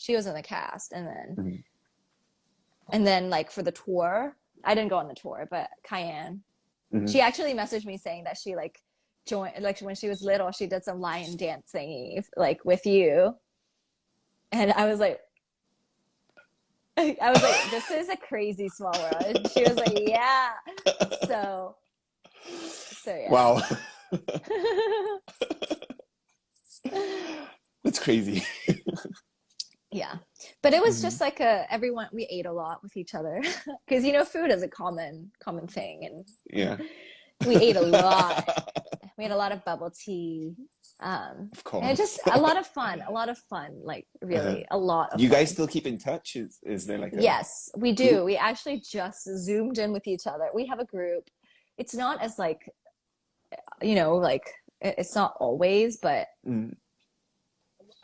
in the cast, and then like for the tour, I didn't go on the tour, but Cayenne, she actually messaged me saying that she like joined, like when she was little, she did some lion dance thingy like with you, and I was like, this is a crazy small world. And she was like, yeah. So yeah. Wow. That's crazy. Yeah, but it was just like everyone, we ate a lot with each other because you know food is a common thing, and yeah, we ate a lot. We had a lot of bubble tea, of course, and just a lot of fun, like really a lot of you fun. Guys still keep in touch? Is there like yes, we do group? We actually just zoomed in with each other. We have a group. It's not as like, you know, like it's not always, but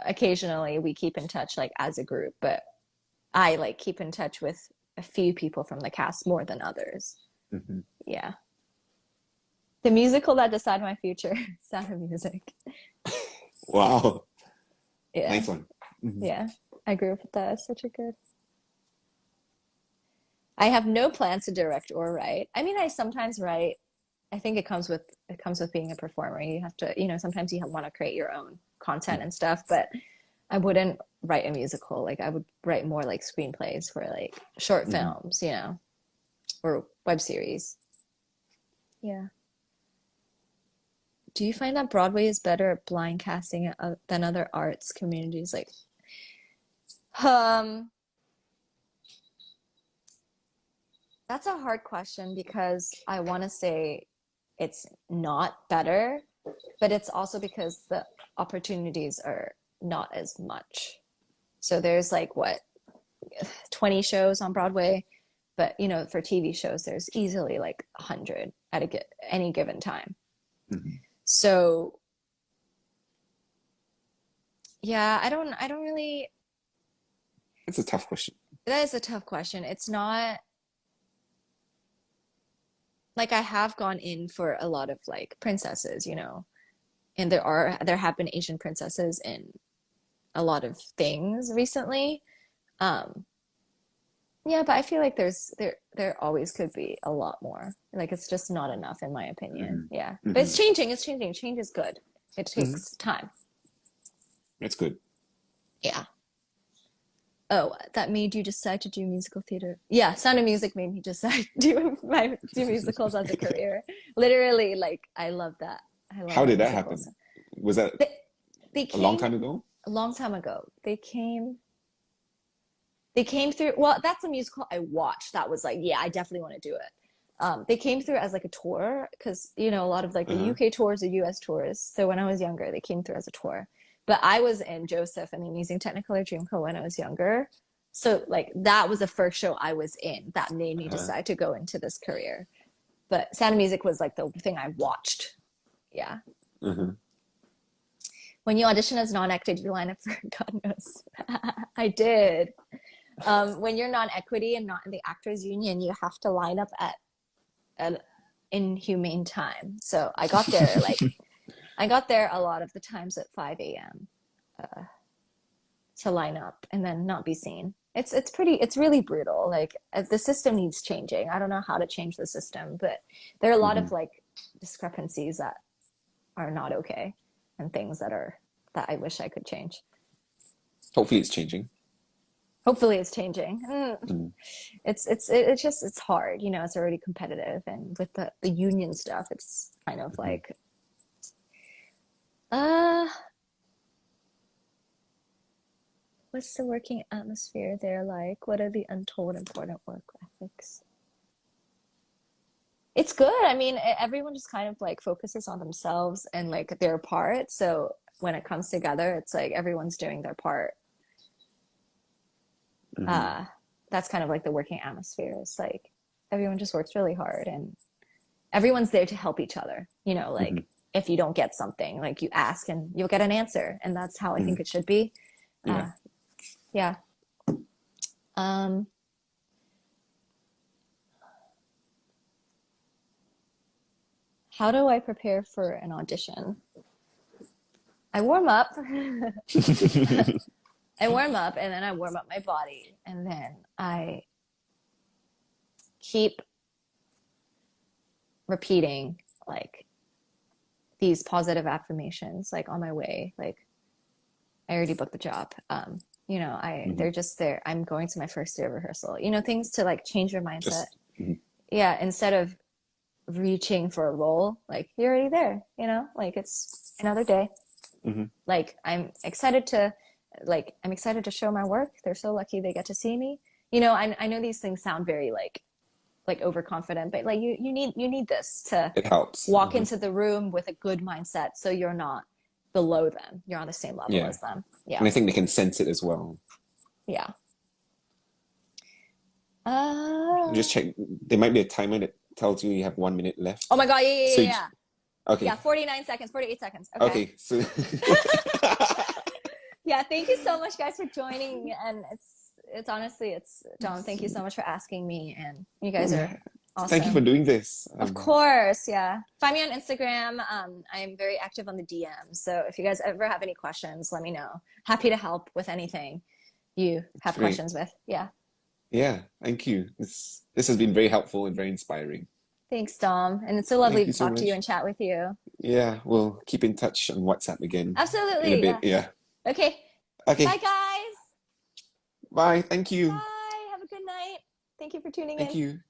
occasionally we keep in touch like as a group, but I like keep in touch with a few people from the cast more than others. Yeah. The musical that decided my future, Sound of Music. Wow. Yeah. Nice one. Yeah. I grew up with that. It's such a good. I have no plans to direct or write. I mean, I sometimes write. I think it comes with being a performer. You have to, you know, sometimes you want to create your own content and stuff, but I wouldn't write a musical. Like I would write more like screenplays for like short films, you know, or web series. Yeah. Do you find that Broadway is better at blind casting than other arts communities? Like, that's a hard question because I want to say it's not better, but it's also because the opportunities are not as much. So there's like 20 shows on Broadway, but you know, for TV shows, there's easily like 100 at any given time. So yeah, I don't really. It's a tough question. That is a tough question. It's not. Like I have gone in for a lot of like princesses, you know, and there have been Asian princesses in a lot of things recently. Yeah, but I feel like there always could be a lot more. Like it's just not enough in my opinion. Yeah. But it's changing. Change is good. It takes time. That's good. Yeah. Oh, that made you decide to do musical theater. Yeah, Sound of Music made me decide to do musicals as a career. Literally, like I love that. I love How our did that musicals. happen? Was that They a long came time ago? a long time ago. They came through. Well, that's a musical I watched. That was like, yeah, I definitely want to do it. They came through as like a tour because a lot of like the Uh-huh. UK tours, the US tours. So when I was younger, they came through as a tour. But I was in Joseph and the Amazing Technicolor Dreamcoat when I was younger. So like that was the first show I was in that made me Uh-huh. decide to go into this career. But Sound of Music was like the thing I watched. Yeah. Uh-huh. When you audition as non-acted, you line up for God knows. I did. When you're non-equity and not in the actors union, you have to line up at an inhumane time. So I got there a lot of the times at 5 a.m. To line up and then not be seen. It's really brutal. Like the system needs changing. I don't know how to change the system, but there are a lot of like discrepancies that are not okay and things that I wish I could change. Hopefully it's changing. Hopefully it's changing. It's hard, it's already competitive, and with the union stuff, it's kind of like what's the working atmosphere there like? What are the untold important work ethics? It's good. I mean, everyone just kind of like focuses on themselves and like their part. So when it comes together, it's like everyone's doing their part. That's kind of like the working atmosphere. It's like everyone just works really hard and everyone's there to help each other. Like if you don't get something, like you ask and you'll get an answer. And that's how I think it should be. Yeah. Yeah. How do I prepare for an audition? I warm up. I warm up and then I warm up my body and then I keep repeating like these positive affirmations like on my way. Like I already booked the job. They're just there. I'm going to my first day of rehearsal. Things to like change your mindset. Yeah, instead of reaching for a role, like you're already there, like it's another day. Like I'm excited to show my work. They're so lucky they get to see me. I know these things sound very like overconfident, but like you need this to it helps. Walk into the room with a good mindset so you're not below them. You're on the same level as them. Yeah. And I think they can sense it as well. Yeah. Just check. There might be a timer that tells you have 1 minute left. Oh my God. Yeah. Okay. Yeah. 49 seconds, 48 seconds. Okay. So yeah. Thank you so much guys for joining. And it's honestly, Dom, thank you so much for asking me. And you guys are awesome. Thank you for doing this. Of course. Yeah. Find me on Instagram. I'm very active on the DMs. So if you guys ever have any questions, let me know. Happy to help with anything you have questions with. Yeah. Yeah. Thank you. This has been very helpful and very inspiring. Thanks, Dom. And it's so lovely to talk to you and chat with you. Yeah. We'll keep in touch on WhatsApp again. Absolutely. In a bit. Yeah. Okay. Okay. Bye, guys. Bye. Thank you. Bye. Have a good night. Thank you for tuning in. Thank you.